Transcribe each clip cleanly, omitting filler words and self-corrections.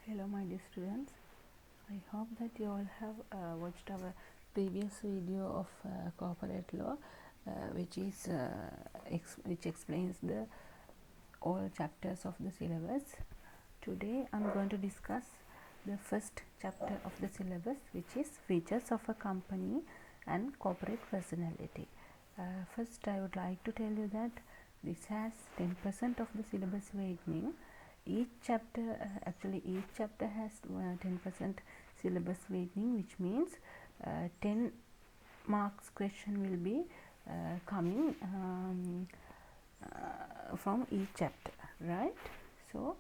Hello my dear students, I hope that you all have watched our previous video of corporate law which explains the all chapters of the syllabus. Today I am going to discuss the first chapter of the syllabus, which is features of a company and corporate personality. First I would like to tell you that this has 10% of the syllabus weighting. Each chapter has 10% syllabus weighting, which means 10 marks question will be coming from each chapter, right? So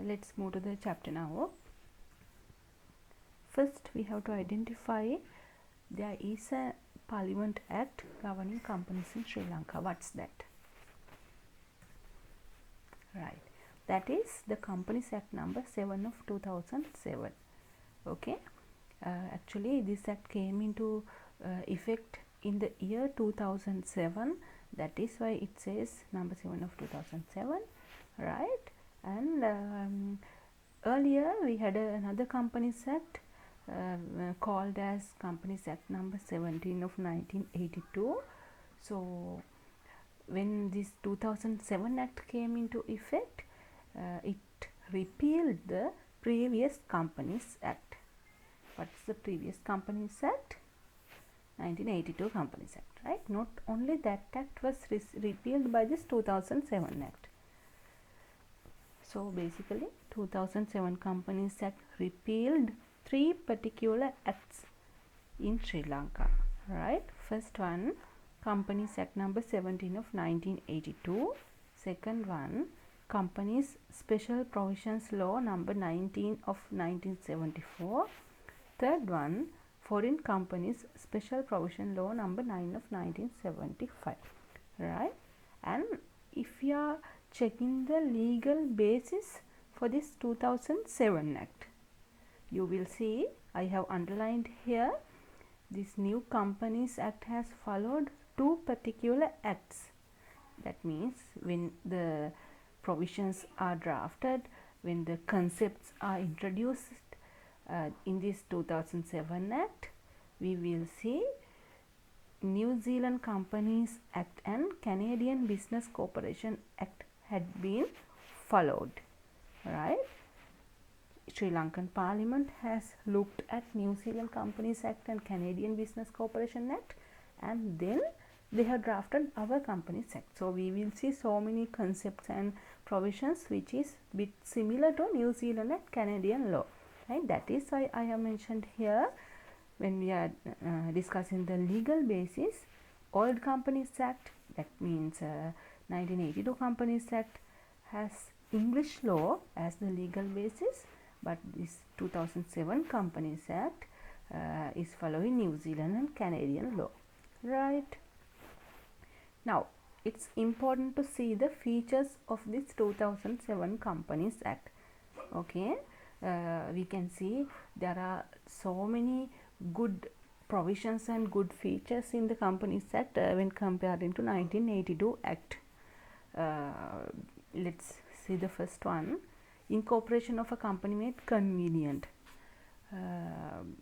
let's move to the chapter now. First we have to identify there is a Parliament Act governing companies in Sri Lanka. What's that? Right, that is the Companies Act number 7 of 2007. Okay, actually this act came into effect in the year 2007. That is why it says number 7 of 2007, right? And earlier we had another Companies Act called as Companies Act number 17 of 1982. So when this 2007 Act came into effect, it repealed the previous Companies Act. What's the previous Companies Act? 1982 Companies Act, right? Not only that act was repealed by this 2007 Act. So basically 2007 Companies Act repealed 3 particular acts in Sri Lanka, right? First one, Companies Act number 17 of 1982. Second one, Companies Special Provisions Law number 19 of 1974. Third one, Foreign Companies Special Provision Law number 9 of 1975, right? And if you are checking the legal basis for this 2007 Act, you will see I have underlined here, this new Companies Act has followed 2 particular acts. That means when the provisions are drafted, when the concepts are introduced in this 2007 Act, we will see New Zealand Companies Act and Canadian Business Corporation Act had been followed, right? Sri Lankan Parliament has looked at New Zealand Companies Act and Canadian Business Corporation Act, and then they have drafted our Companies Act. So we will see so many concepts and provisions which is bit similar to New Zealand and Canadian law, right? That is why I have mentioned here, when we are discussing the legal basis, old Companies Act, that means 1982 Companies Act, has English law as the legal basis, but this 2007 Companies Act is following New Zealand and Canadian law, right? Now it's important to see the features of this 2007 Companies Act. Okay, we can see there are so many good provisions and good features in the Companies Act when comparing to 1982 Act. Let's see the first one. Incorporation of a company made convenient.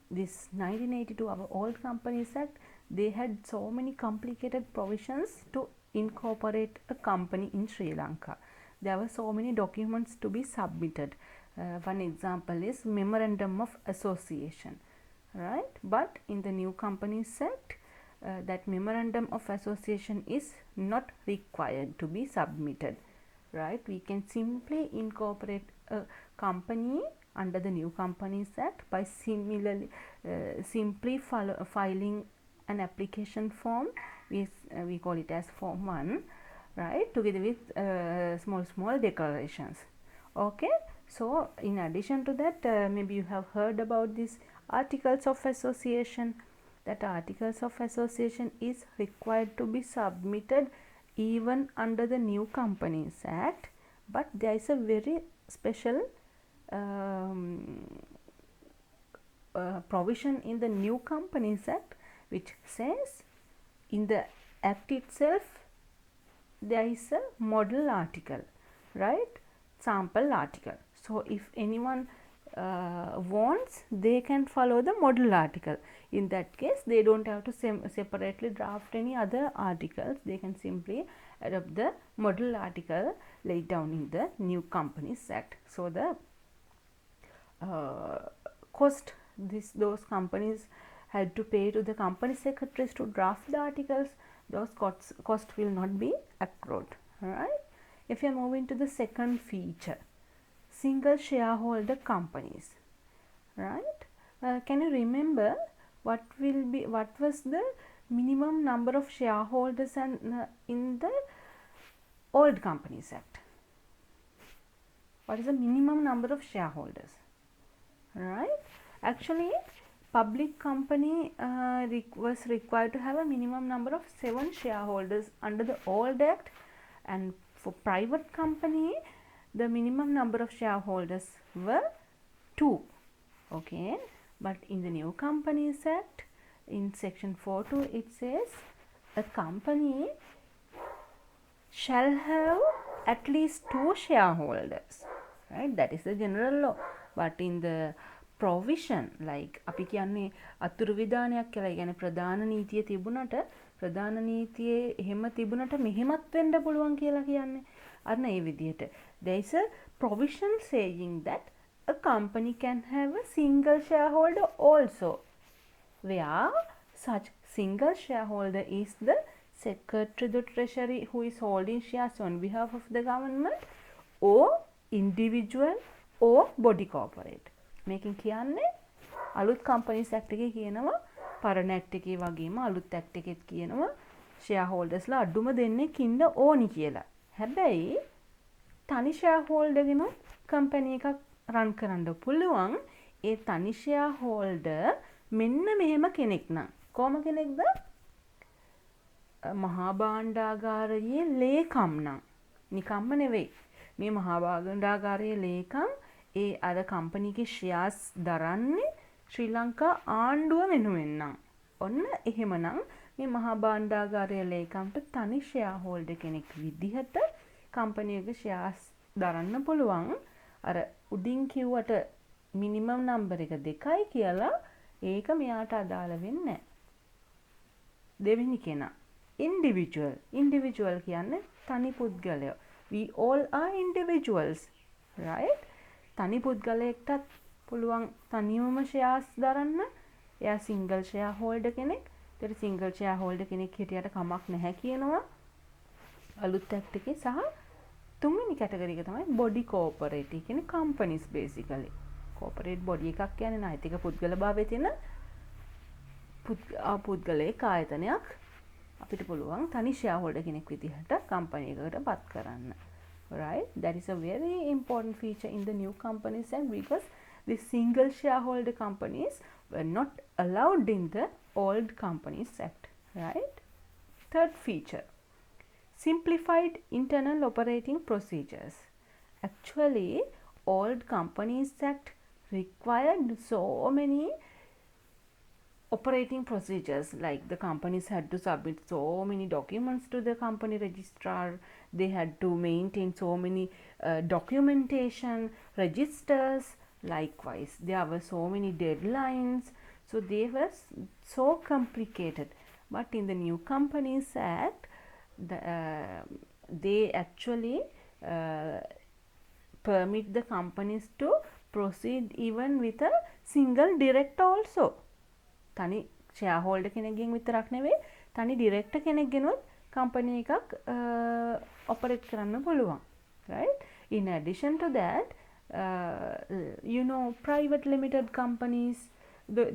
This 1982, our old Companies Act, they had so many complicated provisions to incorporate a company in Sri Lanka. There were so many documents to be submitted. One example is Memorandum of Association, right? But in the new Companies Act, that Memorandum of Association is not required to be submitted, right? We can simply incorporate a company under the new Companies Act by simply filing an application form. We call it as Form 1, right, together with small declarations. Okay, so in addition to that, maybe you have heard about this Articles of Association. That Articles of Association is required to be submitted even under the new Companies Act, but there is a very special provision in the new Companies Act which says in the act itself there is a model article, right, sample article. So if anyone wants, they can follow the model article. In that case, they don't have to separately draft any other articles. They can simply adopt the model article laid down in the New Companies Act. So the cost those companies had to pay to the company secretaries to draft the articles, those cost will not be accrued. Alright. If you are moving to the second feature, single shareholder companies, right? Can you remember what was the minimum number of shareholders and in the old Companies Act? What is the minimum number of shareholders? Right? Actually, public company was required to have a minimum number of 7 shareholders under the old act, and for private company the minimum number of shareholders were 2. Okay, but in the New Companies Act, in section 4.2, it says a company shall have at least 2 shareholders, right? That is the general law. But in the provision, like අපි කියන්නේ අතුරු විධානයක් කියලා, يعني ප්‍රධාන නීතිය තිබුණට ප්‍රධාන නීතියේ එහෙම තිබුණට මෙහෙමත් වෙන්න පුළුවන් කියලා කියන්නේ. අන්න ඒ විදිහට. There is a provision saying that a company can have a single shareholder also, where such single shareholder is the secretary, the treasury, who is holding shares on behalf of the government, or individual or body corporate. මේකෙන් කියන්නේ අලුත් companies act එකේ කියනවා, පරණ act එකේ වගේම අලුත් act එකෙත් කියනවා shareholdersලා අඩුම දෙන්නෙක් ඉන්න ඕනි කියලා. හැබැයි තනි shareholder ගෙනුත් කම්පැනි එකක් රන් කරන්න පුළුවන්. ඒ තනි shareholder මෙන්න මෙහෙම කෙනෙක් නම් කොහොම කෙනෙක්ද? මහා භාණ්ඩාගාරයේ ලේකම් නම්. නිකම්ම නෙවෙයි. මේ මහා භාණ්ඩාගාරයේ ලේකම් ඒ අර කම්පනීගේ ෂෙයාර්ස් දරන්නේ ශ්‍රී ලංකා ආණ්ඩුව වෙනුවෙන් නම්. ඔන්න එහෙමනම් මේ මහා භාණ්ඩාගාරයේ ලේකම්ට තනි ෂෙයා හෝල්ඩර් කෙනෙක් විදිහට කම්පනීගේ ෂෙයාර්ස් දරන්න පුළුවන්. අර උඩින් කිව්වට මිනිමම් නම්බර් එක 2යි කියලා ඒක මෙයාට අදාළ වෙන්නේ නැහැ. දෙවෙනි කෙනා ඉන්ඩිවිජුවල් කියන්නේ තනි පුද්ගලයෝ. We all are individuals, right? තනි පුද්ගලයෙක්ටත් පුළුවන් තනියම ෂෙයාර්ස් දරන්න. එයා සිංගල් ෂෙයා හෝල්ඩර් කෙනෙක්. ඒතර සිංගල් ෂෙයා හෝල්ඩර් කෙනෙක් හිටියට කමක් නැහැ කියනවා අලුත් ඇක්ට් එකේ. සහ තුන්වෙනි කැටගරි එක තමයි බොඩි කෝපරේටිව් කියන්නේ කම්පනීස් බේසිකලි. කෝපරේට් බොඩි එකක් කියන්නේ නෛතික පුද්ගලභාවයේ තියෙන පුද්ගලයෙක් ආයතනයක් අපිට පුළුවන් තනි ෂෙයා හෝල්ඩර් කෙනෙක් විදිහට කම්පැනි එකකට පත් කරන්න. Right? That is a very important feature in the New Companies Act, because the single shareholder companies were not allowed in the old Companies Act. Right? Third feature, simplified internal operating procedures. Actually, old Companies Act required so many operating procedures, like the companies had to submit so many documents to the company registrar, they had to maintain so many documentation, registers. Likewise, there were so many deadlines, so they were so complicated. But in the New Companies Act, they actually permit the companies to proceed even with a single director also. තනි share holder කෙනෙක්ගෙන් විතරක් නෙවෙයි, තනි director කෙනෙක්ගෙනුත් company එකක් operate කරන්න පුළුවන්. Right? In addition to that, you know, private limited companies,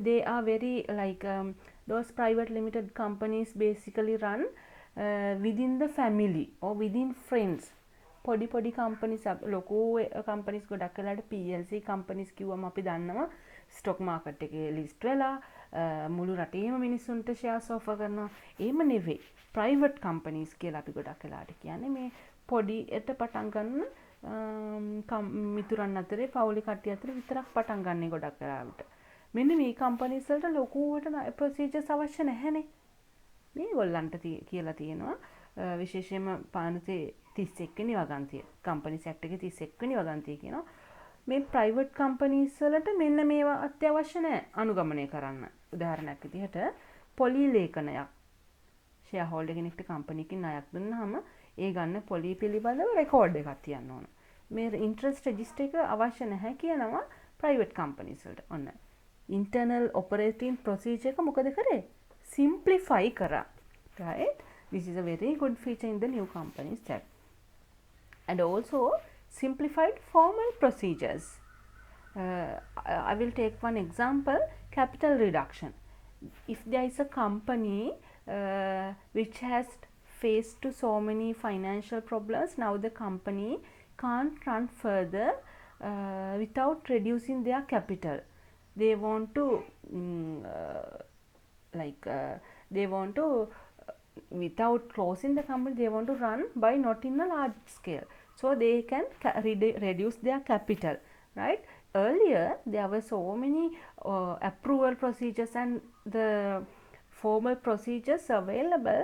they are very like those private limited companies basically run within the family or within friends. පොඩි companies, ලොකු companies ගොඩක් වෙලාට PLC companies කිව්වම අපි දන්නවා stock market එකේ list වෙලා මුළු රටේම මිනිස්සුන්ට ෂෙයාර්ස් ඔෆර් කරනවා. එහෙම නෙවෙයි. ප්‍රයිවට් කම්පනීස් කියලා අපි ගොඩක් වෙලාට කියන්නේ මේ පොඩියට පටන් ගන්න මිතුරන් අතරේ පවුලේ කට්ටිය අතර විතරක් පටන් ගන්න ගොඩක් වෙලාවට. මෙන්න මේ කම්පනීස් වලට ලොකුවට ප්‍රොසීජර්ස් අවශ්‍ය නැහැනේ. මේගොල්ලන්ට කියලා තියෙනවා විශේෂයෙන්ම පානතේ 31 වෙනි වගන්තිය, කම්පනීස් ඇක්ට් එකේ 31 වෙනි වගන්තිය කියනවා මේ ප්‍රයිවට් කම්පනීස් වලට මෙන්න මේවා අත්‍යවශ්‍ය නැහැ අනුගමනය කරන්න. උදාහරණයක් විදිහට පොලි ලේඛනයක් ෂෙයා හෝල්ඩර් කෙනෙක්ට කම්පැනි එකකින් ණයක් දුන්නාම ඒ ගන්න පොලි පිළිබඳව රෙකෝඩ් එකක් තියන්න ඕන. මේ ඉන්ට්‍රස්ට් රෙජිස්ටර් එක අවශ්‍ය නැහැ කියනවා ප්‍රයිවට් කම්පනීස් වලට. ඔන්න ඉන්ටර්නල් ඔපරේටින් ප්‍රොසීජර් එක මොකද කරේ? සිම්ප්ලිෆයි කරා. right? This is a very good feature in the new companies act. And also simplified formal procedures. I will take one example, capital reduction. If there is a company which has faced to so many financial problems, now the company can't run further without reducing their capital. They want to without closing the company, they want to run by not in a large scale, so they can reduce their capital, right? Earlier there were so many approval procedures and the formal procedures available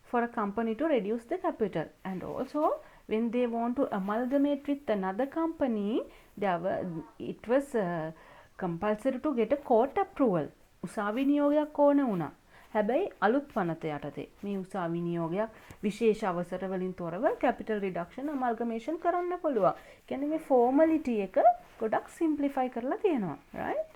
for a company to reduce the capital. And also when they want to amalgamate with another company, it was compulsory to get a court approval. උසාවි නියෝගයක් ඕන වුණා. හැබැයි අලුත් පනත යටතේ මේ උසාවි නියෝගයක් විශේෂ අවසර වලින් තොරව capital reduction amalgamation කරන්න පුළුවන්. කියන්නේ මේ formality එක ගොඩක් simplify කරලා තියෙනවා, right?